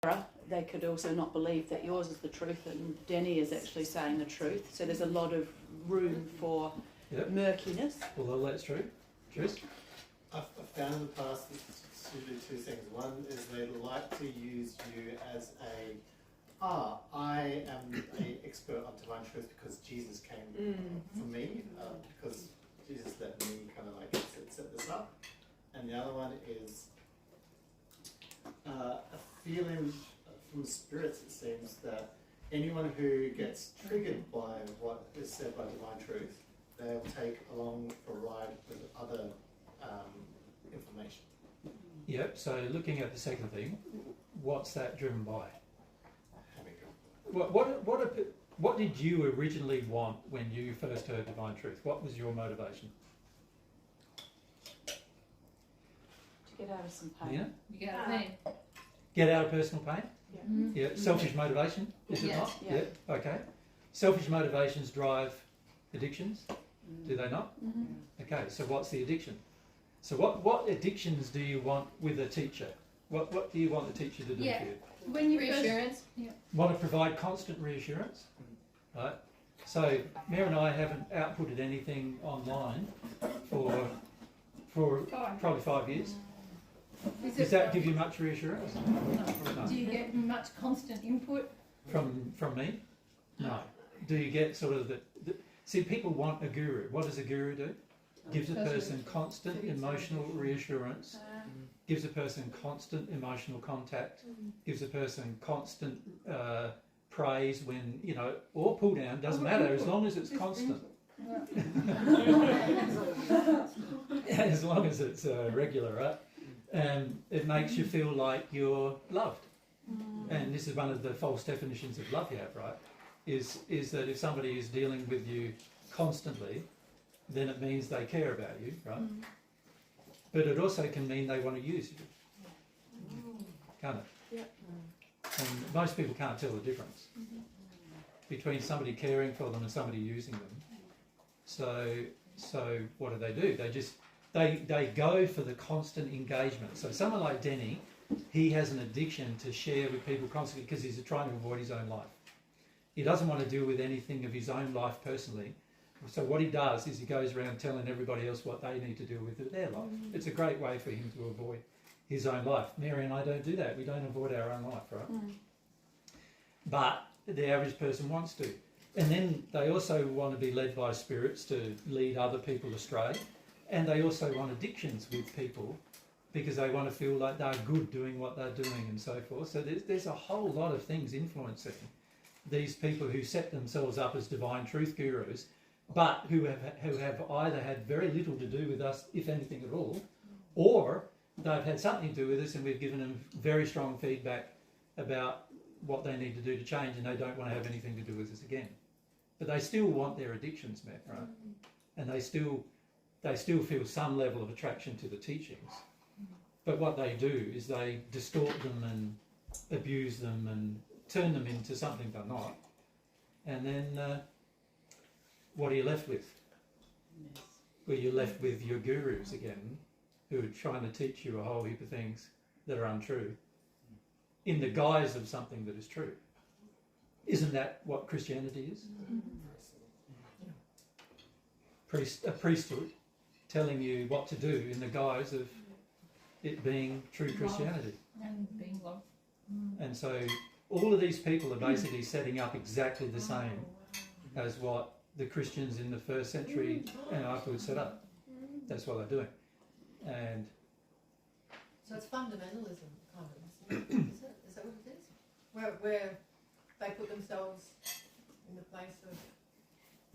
they could also not believe that yours is the truth and Denny is actually saying the truth. So there's a lot of room for murkiness. Well, that's true. Tris? I've found in the past to do two things. One is they like to use you as I am an expert on divine truth because Jesus came for me, because Jesus let me kind of like set this up. And the other one is a feeling from spirits, it seems, that anyone who gets triggered by what is said by divine truth, they'll take along for a ride with other information. Yep, so looking at the second thing, what's that driven by? What did you originally want when you first heard divine truth? What was your motivation? To get out of some pain. Nina? You get out of pain. Get out of personal pain? Yeah. Yeah. Selfish motivation, is it not? Yeah. Okay. Selfish motivations drive addictions, do they not? Okay, so what's the addiction? So what addictions do you want with a teacher? What do you want the teacher to do for you? When you reassurance. Want to provide constant reassurance, right? So Mary and I haven't outputted anything online for probably 5 years. Does that give you much reassurance? No. Do you get much constant input from me? No. Do you get sort of the see, people want a guru. What does a guru do? Gives a person constant emotional reassurance, gives a person constant emotional contact, gives a person constant praise when, or pull down, doesn't matter, as long as it's constant. As long as it's regular, right? And it makes you feel like you're loved. And this is one of the false definitions of love you have, right? Is that if somebody is dealing with you constantly, then it means they care about you, right? But it also can mean they want to use you, can't it? Yeah. And most people can't tell the difference between somebody caring for them and somebody using them. So what do? They go for the constant engagement. So someone like Denny, he has an addiction to share with people constantly because he's trying to avoid his own life. He doesn't want to deal with anything of his own life personally. So what he does is he goes around telling everybody else what they need to deal with their life. It's a great way for him to avoid his own life. Mary and I don't do that. We don't avoid our own life, right? But the average person wants to. And then they also want to be led by spirits to lead other people astray. And they also want addictions with people because they want to feel like they're good doing what they're doing and so forth. So there's a whole lot of things influencing these people who set themselves up as divine truth gurus, but who have either had very little to do with us, if anything at all, or they've had something to do with us and we've given them very strong feedback about what they need to do to change and they don't want to have anything to do with us again. But they still want their addictions met, right? And they still feel some level of attraction to the teachings. But what they do is they distort them and abuse them and turn them into something they're not. And then what are you left with? Well, you're left with your gurus again, who are trying to teach you a whole heap of things that are untrue in the guise of something that is true. Isn't that what Christianity is? A priesthood telling you what to do in the guise of it being true Christianity. And being loved. And so all of these people are basically setting up exactly the same as what the Christians in the first century and afterwards set up. That's what they're doing. And so it's fundamentalism, kind of, isn't it? Is that what it is? Where they put themselves in the place of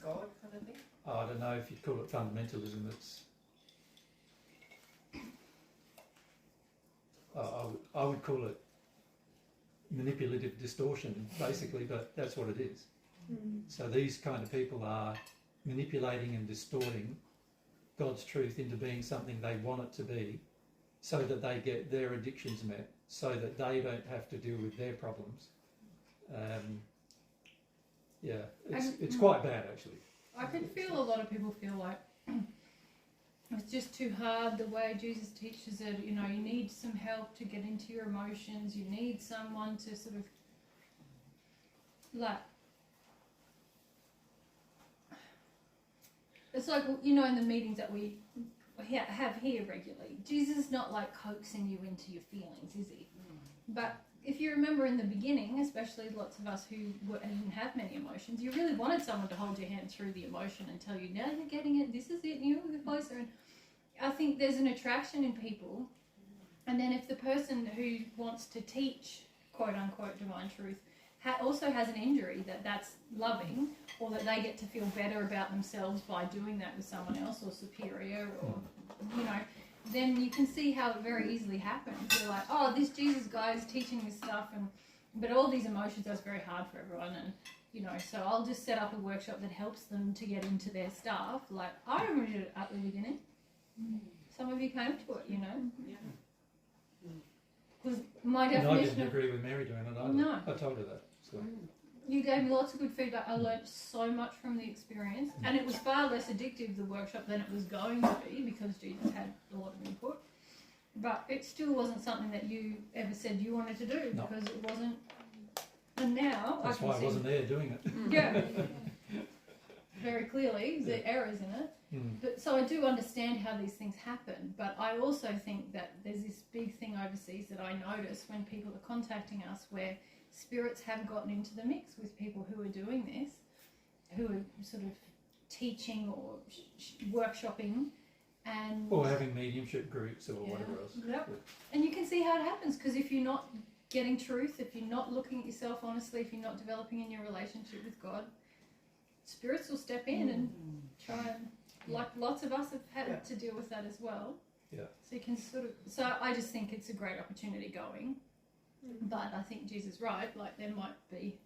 God, kind of thing? I don't know if you'd call it fundamentalism. It's I would call it manipulative distortion, basically, but that's what it is. So these kind of people are manipulating and distorting God's truth into being something they want it to be, so that they get their addictions met, so that they don't have to deal with their problems. It's quite bad, actually. I could feel a lot of people feel like it's just too hard the way Jesus teaches it. You know, you need some help to get into your emotions. You need someone to sort of, like, it's like, you know, in the meetings that we have here regularly, Jesus is not like coaxing you into your feelings, is he? But if you remember in the beginning, especially lots of us who didn't have many emotions, you really wanted someone to hold your hand through the emotion and tell you, now you're getting it, this is it, you're closer. And I think there's an attraction in people. And then if the person who wants to teach, quote unquote, divine truth, also has an injury that's loving, or that they get to feel better about themselves by doing that with someone else, or superior, or, you know, then you can see how it very easily happens. You're like, oh, this Jesus guy is teaching this stuff, but all these emotions, that's very hard for everyone, and, you know, so I'll just set up a workshop that helps them to get into their stuff. Like, I remember it at the beginning. Some of you came to it, you know. Because my definition And I didn't agree with Mary doing it either. No. I told her that. So. You gave me lots of good feedback. I learnt so much from the experience, and it was far less addictive, the workshop, than it was going to be, because Jesus had a lot of input. But it still wasn't something that you ever said you wanted to do, No. because it wasn't. And now That's I can why I see, wasn't there doing it. yeah, very clearly the errors in it. But so I do understand how these things happen, but I also think that there's this big thing overseas that I notice when people are contacting us, where spirits have gotten into the mix with people who are doing this, who are sort of teaching or workshopping, and Or having mediumship groups or whatever else. Yep. And you can see how it happens, because if you're not getting truth, if you're not looking at yourself honestly, if you're not developing in your relationship with God, spirits will step in and try and, like lots of us have had to deal with that as well. Yeah. So you can sort of, so I just think it's a great opportunity going. But I think Jesus is right, like there might be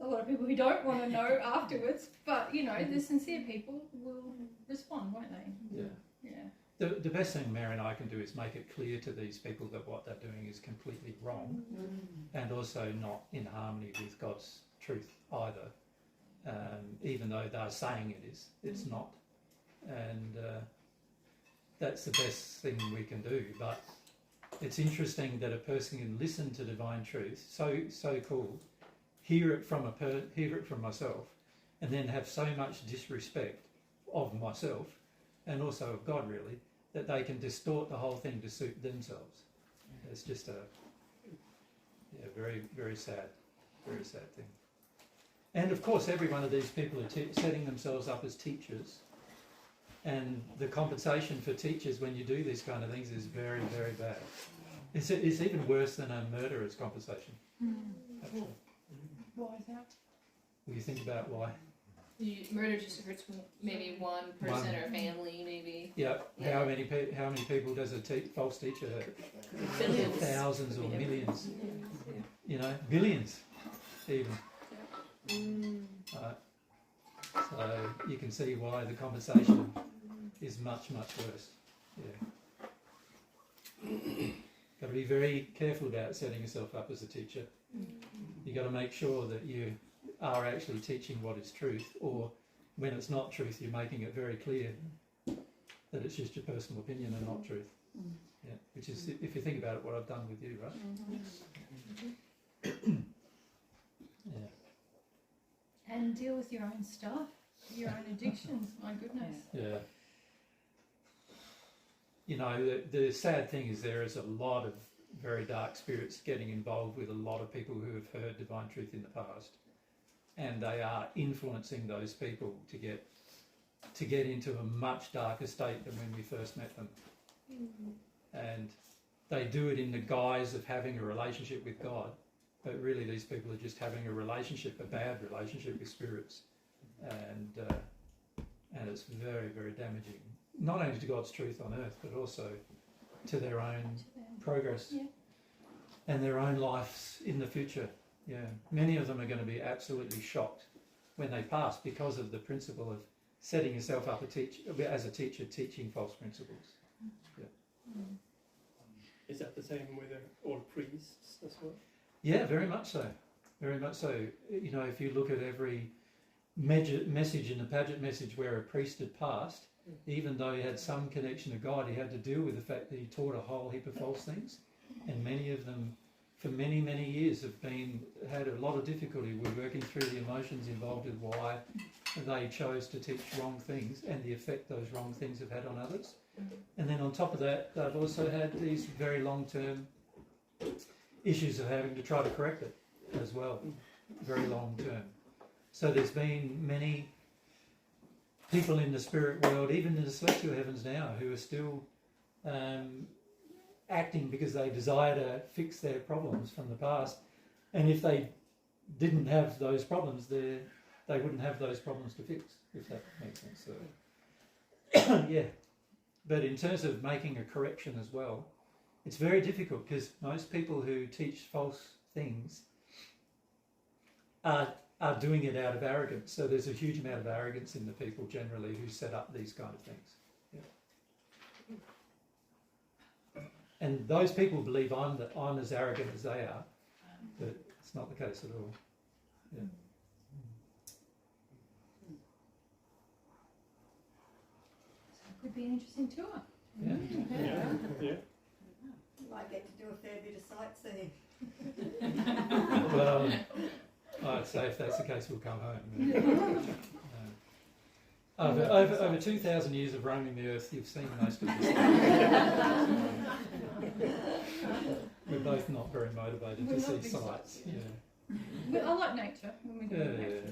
a lot of people who don't want to know afterwards, but you know, the sincere people will respond, won't they? Yeah. Yeah. The best thing Mary and I can do is make it clear to these people that what they're doing is completely wrong, and also not in harmony with God's truth either. Even though they're saying it is, it's not. And that's the best thing we can do. But it's interesting that a person can listen to divine truth, so cool, hear it from myself, and then have so much disrespect of myself and also of God, really, that they can distort the whole thing to suit themselves. It's just a very, very sad thing. And of course, every one of these people are setting themselves up as teachers. And the compensation for teachers when you do these kind of things is very, very bad. It's even worse than a murderer's compensation. Actually. Why is that? Will you think about why? Murder just hurts maybe one person or family, maybe. Yeah. How many people does a false teacher hurt? Billions. Thousands or millions. You know, billions, even. Right. So you can see why the compensation is much, much worse. Yeah. Got to be very careful about setting yourself up as a teacher. You got to make sure that you are actually teaching what is truth, or when it's not truth, you're making it very clear that it's just your personal opinion and not truth. Yeah. Which is, if you think about it, what I've done with you, right? Yeah. And deal with your own stuff, your own addictions. My goodness. Yeah. You know, the sad thing is there is a lot of very dark spirits getting involved with a lot of people who have heard divine truth in the past, and they are influencing those people to get into a much darker state than when we first met them. And they do it in the guise of having a relationship with God, but really these people are just having a bad relationship with spirits, and it's very, very damaging, not only to God's truth on earth, but also to their own progress and their own lives in the future. Yeah, many of them are going to be absolutely shocked when they pass, because of the principle of setting yourself up as a teacher, teaching false principles. Yeah. Is that the same with all priests as well? Yeah, very much so. Very much so. You know, if you look at every message in the Paget message where a priest had passed, even though he had some connection to God, he had to deal with the fact that he taught a whole heap of false things, and many of them, for many, many years, had a lot of difficulty with working through the emotions involved with why they chose to teach wrong things and the effect those wrong things have had on others. And then on top of that, they've also had these very long-term issues of having to try to correct it as well, very long-term. So there's been many people in the spirit world, even in the celestial heavens now, who are still acting because they desire to fix their problems from the past. And if they didn't have those problems, they wouldn't have those problems to fix, if that makes sense. So, yeah. But in terms of making a correction as well, it's very difficult because most people who teach false things are doing it out of arrogance. So there's a huge amount of arrogance in the people generally who set up these kind of things. Yeah. And those people believe I'm as arrogant as they are, but it's not the case at all. Yeah. Could be an interesting tour. Yeah. Yeah. Might get to do a fair bit of sightseeing. Well, I'd say if that's the case, we'll come home. Over 2,000 years of roaming the earth, you've seen most of this. We're both not very motivated to see sights. Yeah. I like nature when we do nature.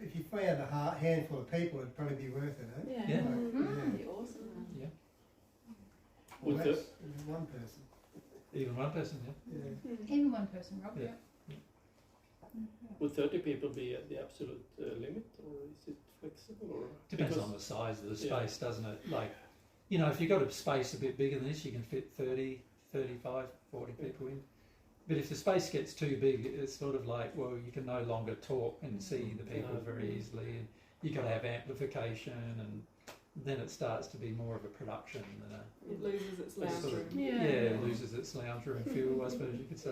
If you found a handful of people, it'd probably be worth it, eh? Yeah. Yeah. That'd be awesome. Yeah. Well, Would that's one person. Even one person, yeah. Yeah. Even one person, Rob. Yeah. Yeah. Would 30 people be at the absolute limit, or is it flexible? Or Depends because- on the size of the space, doesn't it? Like, you know, if you've got a space a bit bigger than this, you can fit 30, 35, 40 people in. But if the space gets too big, it's sort of like, well, you can no longer talk and see the people very easily. And you've got to have amplification, and then it starts to be more of a production than a... It loses its lounge sort of- room. yeah, it loses its lounge room feel, I suppose you could say.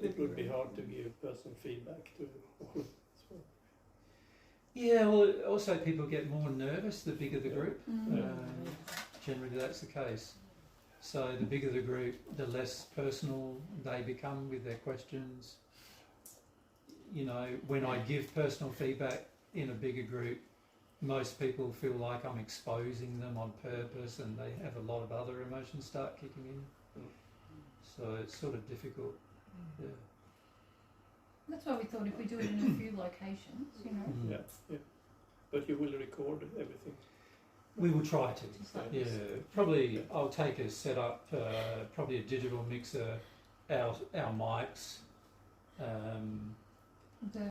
It would be hard to give personal feedback to all as well. Yeah, well, also people get more nervous the bigger the group. Generally that's the case. So the bigger the group, the less personal they become with their questions. You know, when I give personal feedback in a bigger group, most people feel like I'm exposing them on purpose, and they have a lot of other emotions start kicking in. So it's sort of difficult. Yeah. That's why we thought if we do it in a few locations, you know. Yeah. But you will record everything. We will try to. Just like Yeah, this. probably I'll take a setup, probably a digital mixer, our mics, The